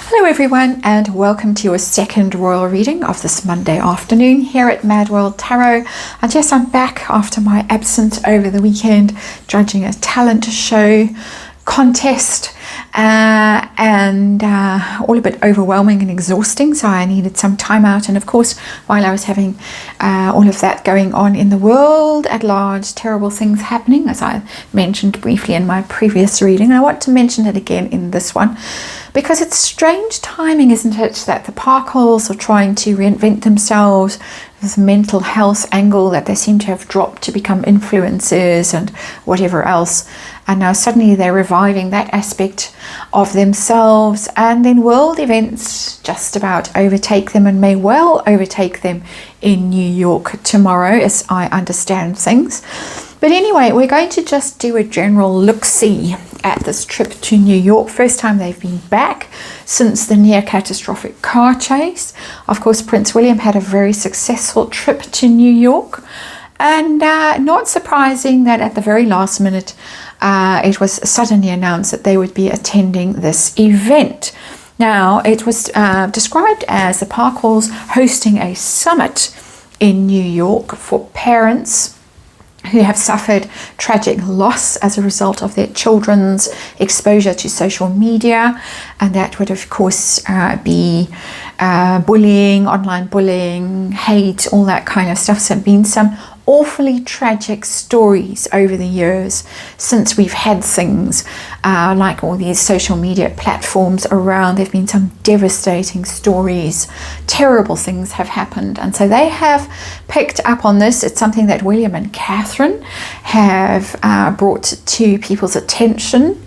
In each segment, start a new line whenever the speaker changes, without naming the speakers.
Hello everyone, and welcome to your second royal reading of this Monday afternoon here at MadWorldTarot. And yes, I'm back after my absence over the weekend, judging a talent show contest, and all a bit overwhelming and exhausting, so I needed some time out. And of course, while I was having all of that going on in the world at large, terrible things happening, as I mentioned briefly in my previous reading, and I want to mention it again in this one because it's strange timing, isn't it, that the Parkles are trying to reinvent themselves, this mental health angle that they seem to have dropped to become influencers and whatever else, and now suddenly they're reviving that aspect of themselves, and then world events just about overtake them and may well overtake them in New York tomorrow, as I understand things. But anyway, we're going to just do a general look-see at this trip to New York. First time they've been back since the near catastrophic car chase. Of course, Prince William had a very successful trip to New York, and not surprising that at the very last minute it was suddenly announced that they would be attending this event. Now, it was described as the Parkles hosting a summit in New York for parents who have suffered tragic loss as a result of their children's exposure to social media, and that would of course be bullying, online bullying, hate, all that kind of stuff. So there have been some awfully tragic stories over the years since we've had things like all these social media platforms around. There have been some devastating stories, terrible things have happened, and so they have picked up on this. It's something that William and Catherine have brought to people's attention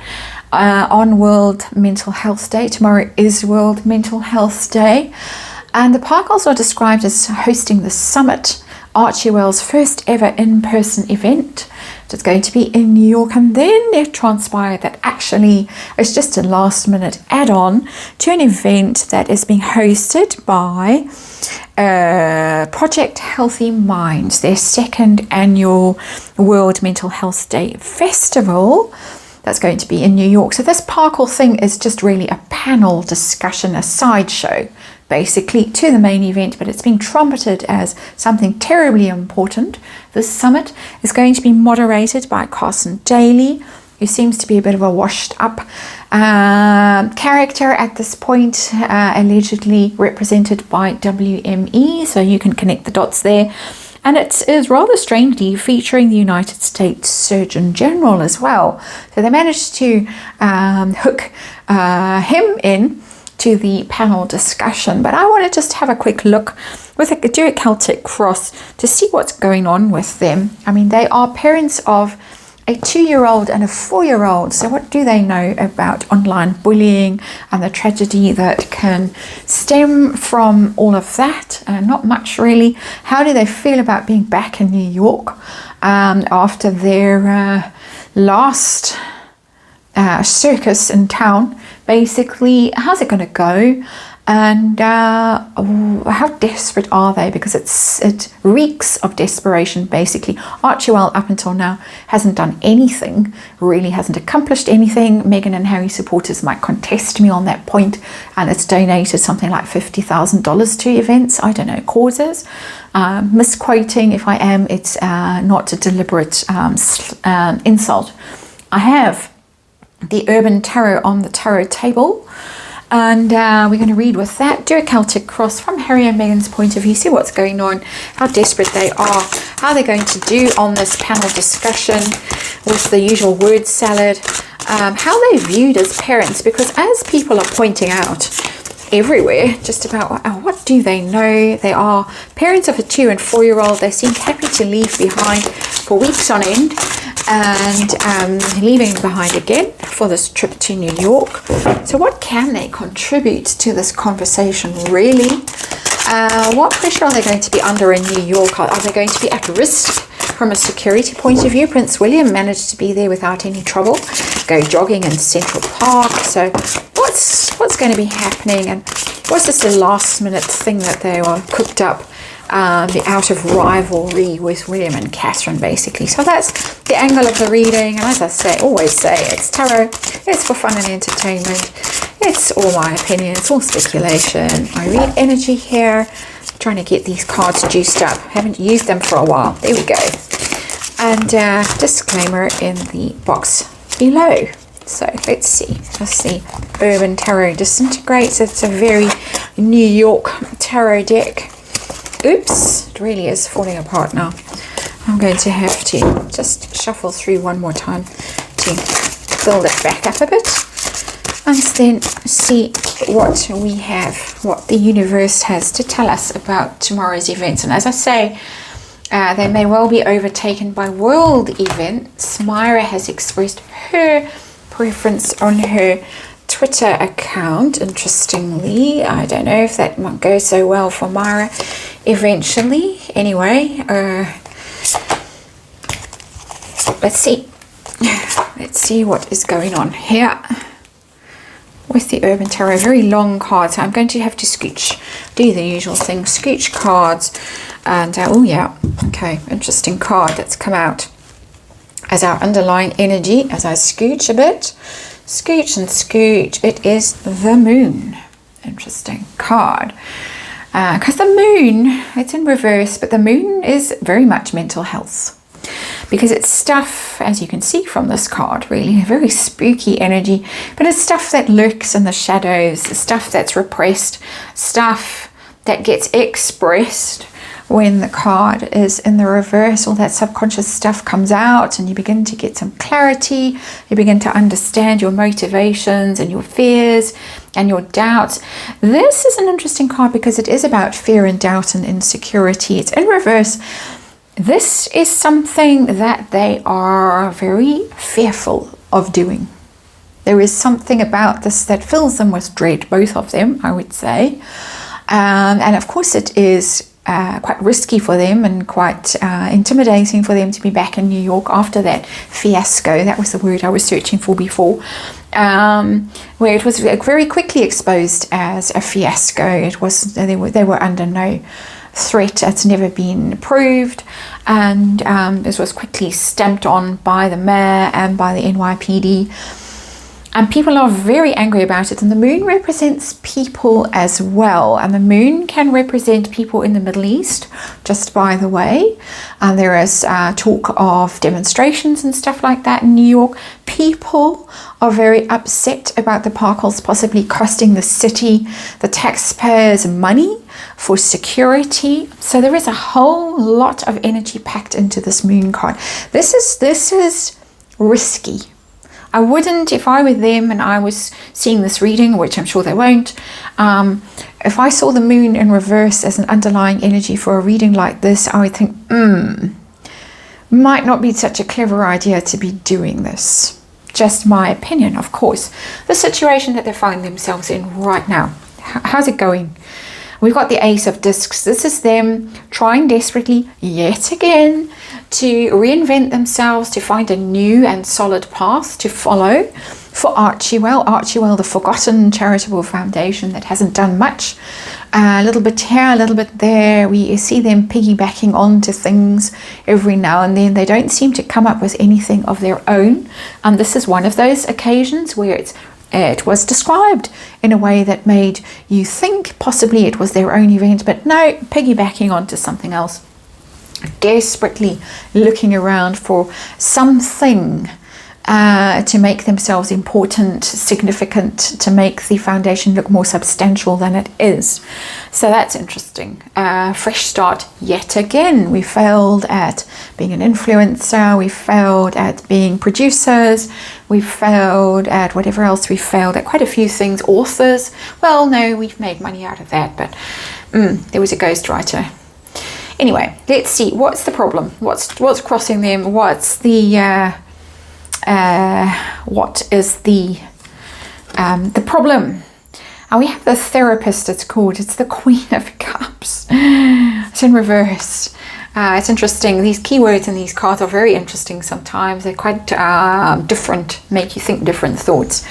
on World Mental Health Day. Tomorrow is World Mental Health Day, and the Parkles are described as hosting the summit, Archell's first ever in-person event. It's going to be in New York, and then it transpired that actually it's just a last-minute add-on to an event that is being hosted by Project Healthy Minds, their second annual World Mental Health Day festival that's going to be in New York. So this Parkle thing is just really a panel discussion, a sideshow basically to the main event, but it's been trumpeted as something terribly important. This summit is going to be moderated by Carson Daly, who seems to be a bit of a washed up character at this point, allegedly represented by WME, so you can connect the dots there. And it is rather strangely featuring the United States Surgeon General as well. So they managed to hook him in to the panel discussion. But I want to just have a quick look with do a Celtic cross to see what's going on with them. I mean, they are parents of a 2-year-old and a 4-year-old. So what do they know about online bullying and the tragedy that can stem from all of that? Not much really. How do they feel about being back in New York after their last circus in town? Basically, how's it going to go, and how desperate are they? Because it reeks of desperation, basically. Archell up until now hasn't done anything, really hasn't accomplished anything. Meghan and Harry supporters might contest me on that point, and it's donated something like $50,000 to events, I don't know, causes. Misquoting, if I am, it's not a deliberate insult. I have the Urban Tarot on the tarot table, and we're going to read with that, do a Celtic cross from Harry and Meghan's point of view, see what's going on, how desperate they are, how they're going to do on this panel discussion with the usual word salad, how they're viewed as parents, because as people are pointing out everywhere, just about what do they know, they are parents of a 2- and 4-year-old. They seem happy to leave behind for weeks on end, and leaving behind again for this trip to New York. So what can they contribute to this conversation, really? What pressure are they going to be under in New York? Are they going to be at risk from a security point of view? Prince William managed to be there without any trouble, go jogging in Central Park. So what's going to be happening, and was this a last minute thing that they were cooked up, the out of rivalry with William and Catherine, basically? So that's the angle of the reading, and as I always say, it's tarot, it's for fun and entertainment. it's all my opinion, it's all speculation. I read energy here, trying to get these cards juiced up. Haven't used them for a while. There we go. And disclaimer in the box below. So let's see. Urban Tarot Disintegrates. It's a very New York tarot deck. Oops, it really is falling apart now. I'm going to have to just shuffle through one more time to build it back up a bit, and then see what we have, what the universe has to tell us about tomorrow's events. And as I say, they may well be overtaken by world events. Myra has expressed her preference on her Twitter account. Interestingly, I don't know if that might go so well for Myra eventually. Anyway, let's see what is going on here with the Urban Tarot. Very long cards, so I'm going to have to scooch, do the usual thing, scooch cards. And oh yeah, okay, interesting card that's come out as our underlying energy as I scooch a bit. Scooch and scooch. It is the Moon. Interesting card. Because the Moon, it's in reverse, but the Moon is very much mental health. Because it's stuff, as you can see from this card, really, very spooky energy. But it's stuff that lurks in the shadows, stuff that's repressed, stuff that gets expressed when the card is in the reverse. All that subconscious stuff comes out and you begin to get some clarity. You begin to understand your motivations and your fears and your doubts. This is an interesting card because it is about fear and doubt and insecurity. It's in reverse. This is something that they are very fearful of doing. There is something about this that fills them with dread, both of them, I would say. And of course it is quite risky for them and quite intimidating for them to be back in New York after that fiasco. That was the word I was searching for before, where it was very quickly exposed as a fiasco. It was they were under no threat. It's never been proved, and this was quickly stamped on by the mayor and by the NYPD. And people are very angry about it. And the Moon represents people as well. And the Moon can represent people in the Middle East, just by the way. And there is talk of demonstrations and stuff like that in New York. People are very upset about the Parkles possibly costing the city, the taxpayers, money for security. So there is a whole lot of energy packed into this Moon card. This is risky. I wouldn't, if I were them and I was seeing this reading, which I'm sure they won't, if I saw the Moon in reverse as an underlying energy for a reading like this, I would think, might not be such a clever idea to be doing this. Just my opinion, of course. The situation that they find themselves in right now. How's it going? We've got the Ace of Discs. This is them trying desperately, yet again, to reinvent themselves, to find a new and solid path to follow for Archell. Archell, the forgotten charitable foundation that hasn't done much. A little bit here, a little bit there. We see them piggybacking onto things every now and then. They don't seem to come up with anything of their own. And this is one of those occasions where it was described in a way that made you think possibly it was their own event, but no, piggybacking onto something else. Desperately looking around for something to make themselves important, significant, to make the foundation look more substantial than it is. So that's interesting. Fresh start yet again. We failed at being an influencer. We failed at being producers. We failed at whatever else. We failed at quite a few things. Authors. Well, no, we've made money out of that, but there was a ghostwriter. Anyway, let's see. What's the problem? What's crossing them? What's the what is the problem? And we have the Therapist. It's called. It's the Queen of Cups. It's in reverse. It's interesting. These keywords in these cards are very interesting. Sometimes they're quite different. Make you think different thoughts.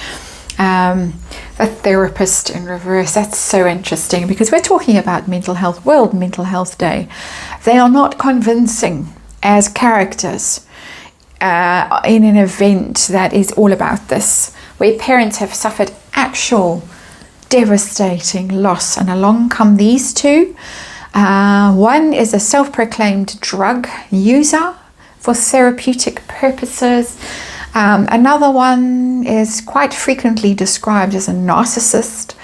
The Therapist in reverse. That's so interesting because we're talking about mental health, World Mental Health Day. They are not convincing as characters in an event that is all about this, where parents have suffered actual devastating loss. And along come these two. One is a self-proclaimed drug user for therapeutic purposes. Another one is quite frequently described as a narcissist.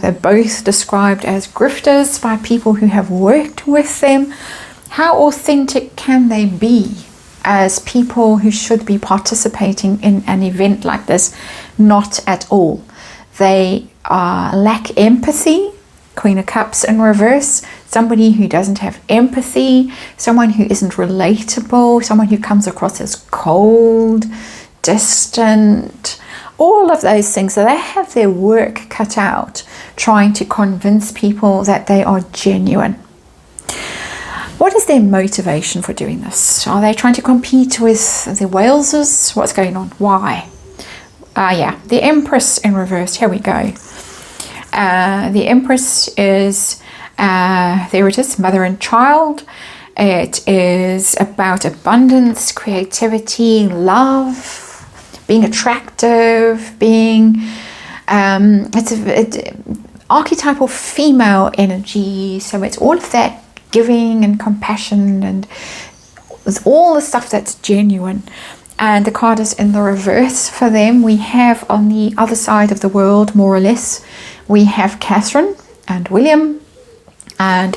They're both described as grifters by people who have worked with them. How authentic can they be as people who should be participating in an event like this? Not at all. They lack empathy. Queen of Cups in reverse. Somebody who doesn't have empathy. Someone who isn't relatable. Someone who comes across as cold, distant. All of those things. So they have their work cut out trying to convince people that they are genuine. What is their motivation for doing this? Are they trying to compete with the Waleses? What's going on? Why? Yeah, the Empress in reverse. Here we go. The Empress is, there it is, mother and child. It is about abundance, creativity, love, being attractive, being, it's archetypal female energy. So it's all of that giving and compassion and it's all the stuff that's genuine. And the card is in the reverse for them. We have on the other side of the world, more or less, we have Catherine and William. And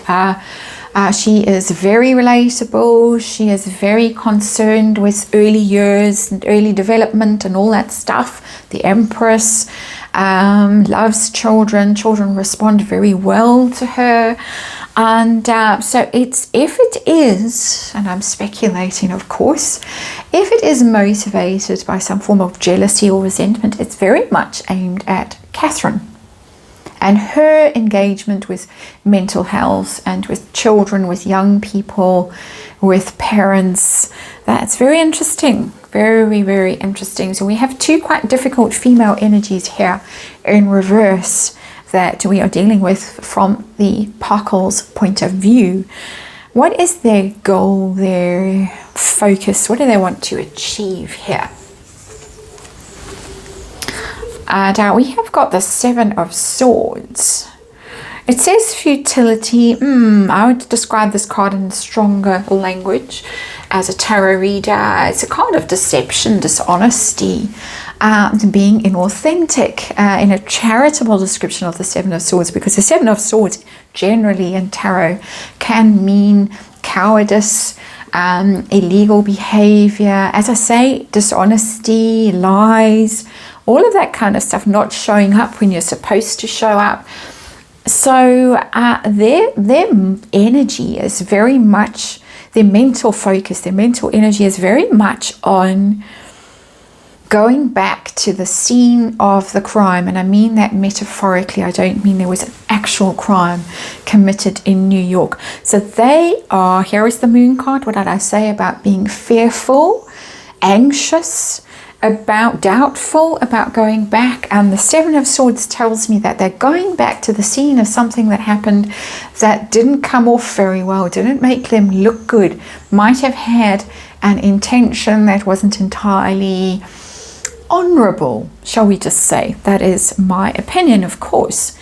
she is very relatable. She is very concerned with early years and early development and all that stuff. The Empress loves children. Children respond very well to her. And so it's, if it is, and I'm speculating of course, if it is motivated by some form of jealousy or resentment, it's very much aimed at Catherine and her engagement with mental health and with children, with young people, with parents. That's very interesting. Very, very interesting. So we have two quite difficult female energies here in reverse that we are dealing with from the Parkle's point of view. What is their goal, their focus? What do they want to achieve here? And we have got the Seven of Swords. It says futility. I would describe this card in stronger language as a tarot reader. It's a card of deception, dishonesty, being inauthentic, in a charitable description of the Seven of Swords, because the Seven of Swords generally in tarot can mean cowardice, illegal behavior, as I say, dishonesty, lies, all of that kind of stuff, not showing up when you're supposed to show up. So their energy is very much, their mental focus, their mental energy is very much on going back to the scene of the crime. And I mean that metaphorically. I don't mean there was an actual crime committed in New York. So they are, here is the Moon card. What did I say about being fearful, anxious, about doubtful about going back? And the Seven of Swords tells me that they're going back to the scene of something that happened that didn't come off very well, didn't make them look good, might have had an intention that wasn't entirely honorable, shall we just say. That is my opinion, of course.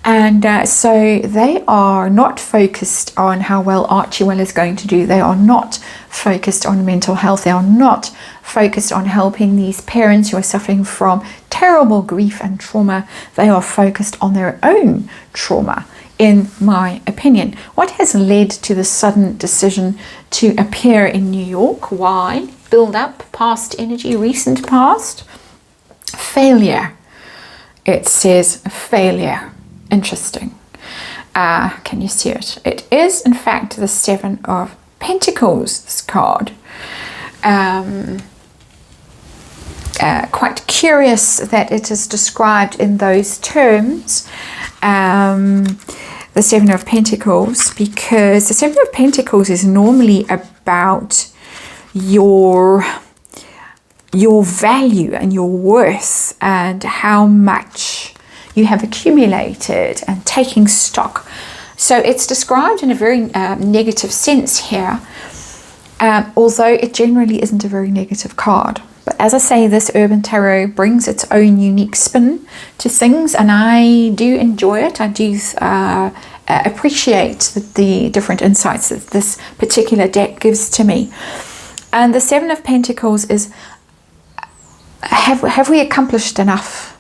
And so they are not focused on how well Archell is going to do. They are not focused on mental health. They are not focused on helping these parents who are suffering from terrible grief and trauma. They are focused on their own trauma, in my opinion. What has led to the sudden decision to appear in New York? Why? Build up, past energy, recent past. Failure. It says failure. Interesting. Can you see it? It is in fact the Seven of Pentacles, this card. Quite curious that it is described in those terms, the Seven of Pentacles, because the Seven of Pentacles is normally about your value and your worth and how much you have accumulated and taking stock. So it's described in a very negative sense here, although it generally isn't a very negative card. But as I say, this Urban Tarot brings its own unique spin to things, and I do enjoy it. I do appreciate the different insights that this particular deck gives to me. And the Seven of Pentacles is, have we accomplished enough?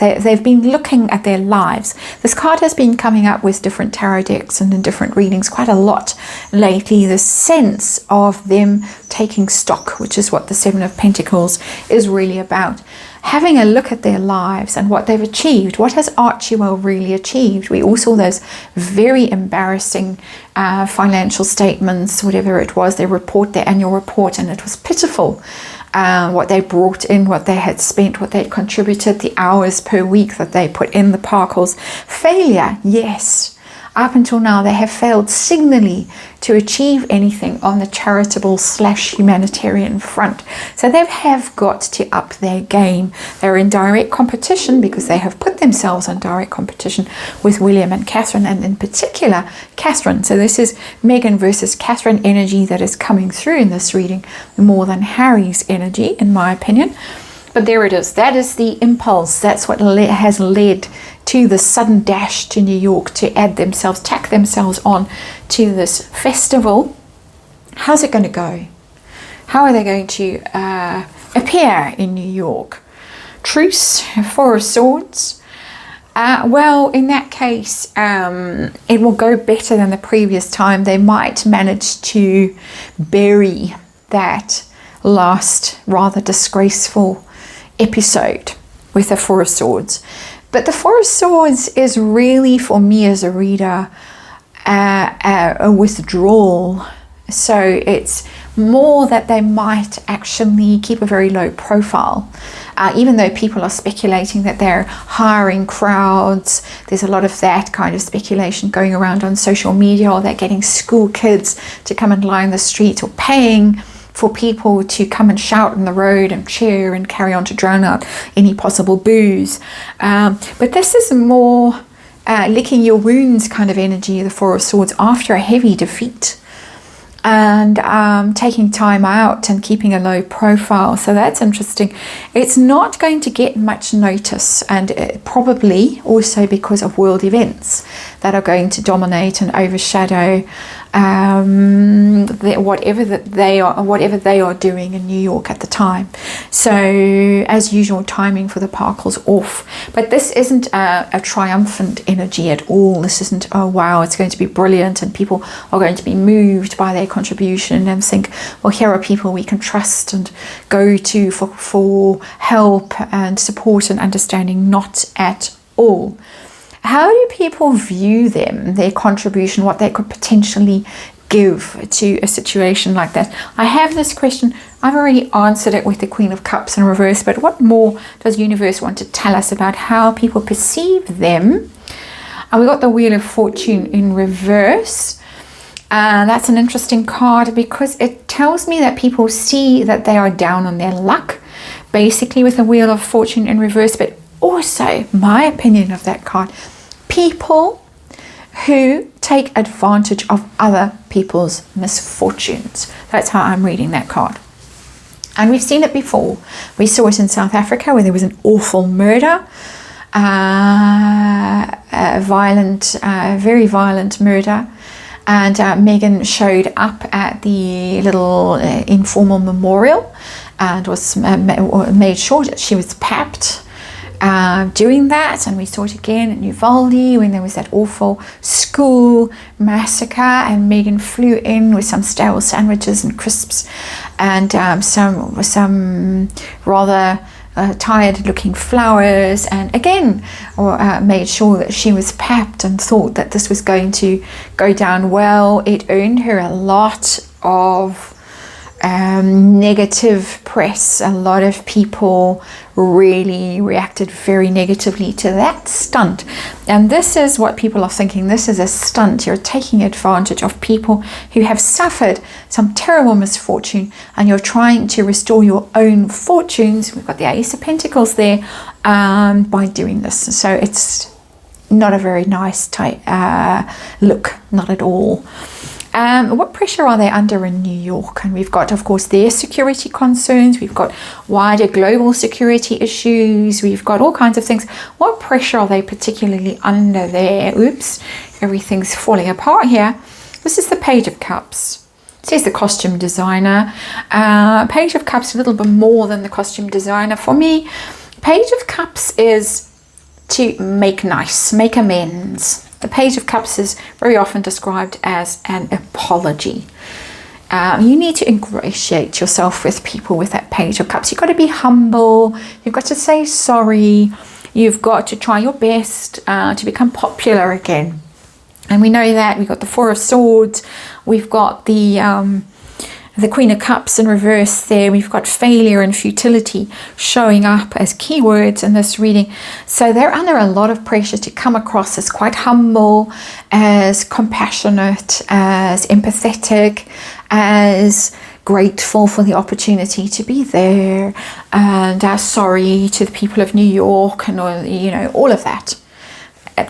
They've been looking at their lives. This card has been coming up with different tarot decks and in different readings quite a lot lately. The sense of them taking stock, which is what the Seven of Pentacles is really about. Having a look at their lives and what they've achieved. What has Archell really achieved? We all saw those very embarrassing financial statements, whatever it was, their annual report, and it was pitiful. What they brought in, what they had spent, what they had contributed, the hours per week that they put in, the Parkles. Failure, yes. Up until now, they have failed signally to achieve anything on the charitable / humanitarian front. So they have got to up their game. They're in direct competition because they have put themselves in direct competition with William and Catherine, and in particular, Catherine. So this is Meghan versus Catherine energy that is coming through in this reading more than Harry's energy, in my opinion. But there it is. That is the impulse. That's what has led to the sudden dash to New York to tack themselves on to this festival. How's it going to go? How are they going to appear in New York? Truce, Four of Swords. Well, in that case, it will go better than the previous time. They might manage to bury that last rather disgraceful episode with the Four of Swords. But the Four of Swords is really, for me as a reader, a withdrawal. So it's more that they might actually keep a very low profile. Even though people are speculating that they're hiring crowds, there's a lot of that kind of speculation going around on social media, or they're getting school kids to come and line the street, or paying for people to come and shout on the road and cheer and carry on to drown out any possible boos. But this is more licking your wounds kind of energy, the Four of Swords, after a heavy defeat. And taking time out and keeping a low profile. So that's interesting. It's not going to get much notice, and probably also because of world events that are going to dominate and overshadow whatever they are doing in New York at the time. So as usual, timing for the Parkles off. But this isn't a triumphant energy at all. This isn't, oh wow, it's going to be brilliant and people are going to be moved by their contribution and think, well, here are people we can trust and go to for help and support and understanding. Not at all. How do people view them, their contribution, what they could potentially give to a situation like that? I have this question. I've already answered it with the Queen of Cups in reverse, but what more does Universe want to tell us about how people perceive them? And we got the Wheel of Fortune in reverse. That's an interesting card because it tells me that people see that they are down on their luck, basically with the Wheel of Fortune in reverse. But also, my opinion of that card, people who take advantage of other people's misfortunes. That's how I'm reading that card. And we've seen it before. We saw it in South Africa where there was an awful murder, very violent murder. And Meghan showed up at the little informal memorial and was made sure that she was papped doing that. And we saw it again in Uvalde when there was that awful school massacre, and Meghan flew in with some stale sandwiches and crisps and some rather tired looking flowers, and again made sure that she was papped and thought that this was going to go down well. It earned her a lot of negative press. A lot of people really reacted very negatively to that stunt, and this is what people are thinking. This is a stunt. You're taking advantage of people who have suffered some terrible misfortune, and you're trying to restore your own fortunes. We've got the Ace of Pentacles there by doing this. So it's not a very nice type look, not at all. What pressure are they under in New York? And we've got, of course, their security concerns. We've got wider global security issues. We've got all kinds of things. What pressure are they particularly under there? Oops, everything's falling apart here. This is the Page of Cups. It says the costume designer. Page of Cups, a little bit more than the costume designer. For me, Page of Cups is to make nice, make amends. The Page of Cups is very often described as an apology. You need to ingratiate yourself with people with that Page of Cups. You've got to be humble. You've got to say sorry. You've got to try your best to become popular again. And we know that. We've got the Four of Swords. We've got the Queen of Cups in reverse there. We've got failure and futility showing up as keywords in this reading. So they're under a lot of pressure to come across as quite humble, as compassionate, as empathetic, as grateful for the opportunity to be there, and sorry to the people of New York, and all of that.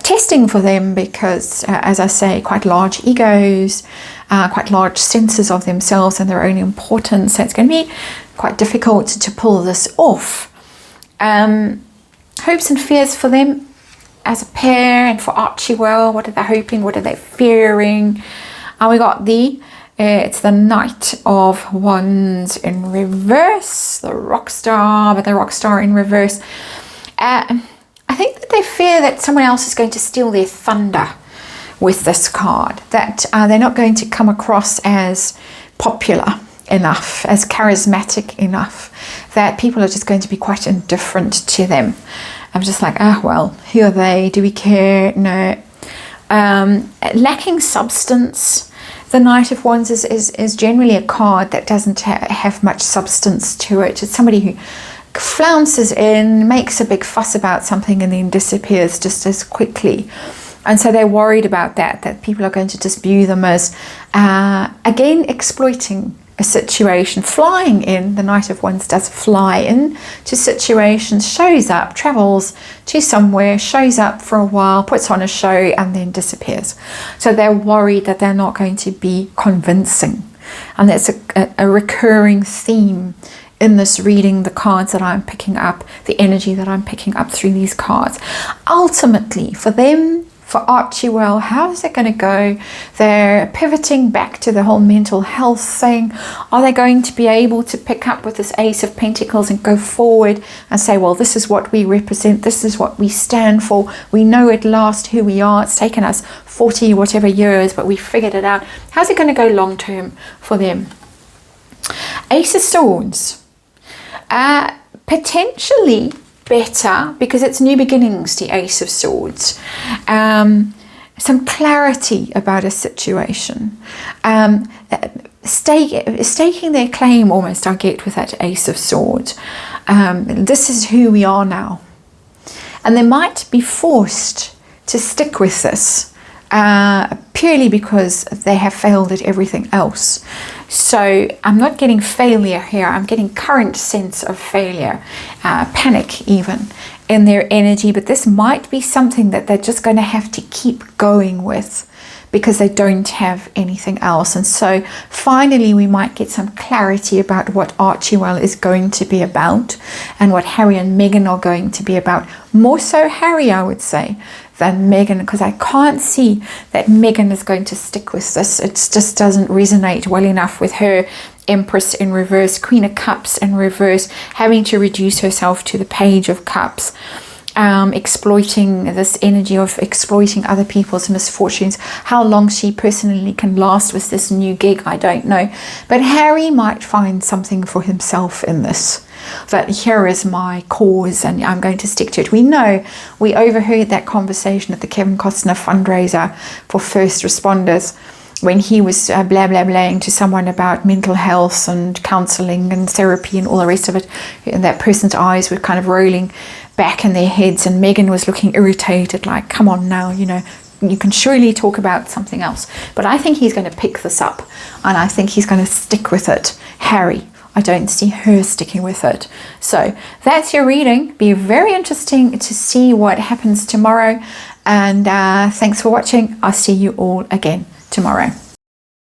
Testing for them because, as I say, quite large egos, quite large senses of themselves and their own importance. So it's going to be quite difficult to pull this off. Hopes and fears for them as a pair, and for Archell, what are they hoping? What are they fearing? We got it's the Knight of Wands in reverse, the rock star, but the rock star in reverse. I think that they fear that someone else is going to steal their thunder with this card, that they're not going to come across as popular enough, as charismatic enough, that people are just going to be quite indifferent to them. I'm just like, well, who are they? Do we care? No. Lacking substance. The Knight of Wands is generally a card that doesn't have much substance to it. It's somebody who flounces in, makes a big fuss about something, and then disappears just as quickly. And so they're worried about that people are going to just view them as, again, exploiting a situation. Flying in, the Knight of Wands does fly in to situations, shows up, travels to somewhere, shows up for a while, puts on a show, and then disappears. So they're worried that they're not going to be convincing. And that's a recurring theme in this reading, the cards that I'm picking up, the energy that I'm picking up through these cards. Ultimately, for them, for Archell, how is it going to go? They're pivoting back to the whole mental health thing. Are they going to be able to pick up with this Ace of Pentacles and go forward and say, well, this is what we represent, this is what we stand for, we know at last who we are, it's taken us 40 whatever years, but we figured it out. How's it going to go long term for them? Ace of Swords. Potentially better because it's new beginnings, the Ace of Swords. Some clarity about a situation. Staking their claim almost, I get with that Ace of Swords. This is who we are now. And they might be forced to stick with this purely because they have failed at everything else. So I'm not getting failure here, I'm getting current sense of failure, panic even in their energy, but this might be something that they're just going to have to keep going with because they don't have anything else. And so finally we might get some clarity about what Archell is going to be about and what Harry and Meghan are going to be about. More so Harry, I would say, than Meghan, because I can't see that Meghan is going to stick with this. It just doesn't resonate well enough with her. Empress in reverse, Queen of Cups in reverse, having to reduce herself to the Page of Cups. Exploiting this energy of exploiting other people's misfortunes. How long she personally can last with this new gig, I don't know. But Harry might find something for himself in this. That here is my cause and I'm going to stick to it. We know, we overheard that conversation at the Kevin Costner fundraiser for first responders when he was blah blah blahing to someone about mental health and counselling and therapy and all the rest of it, and that person's eyes were kind of rolling back in their heads, and Meghan was looking irritated, like, come on now, you know, you can surely talk about something else. But I think he's going to pick this up, and I think he's going to stick with it. Harry, I don't see her sticking with it. So that's your reading. Be very interesting to see what happens tomorrow, and thanks for watching. I'll see you all again tomorrow.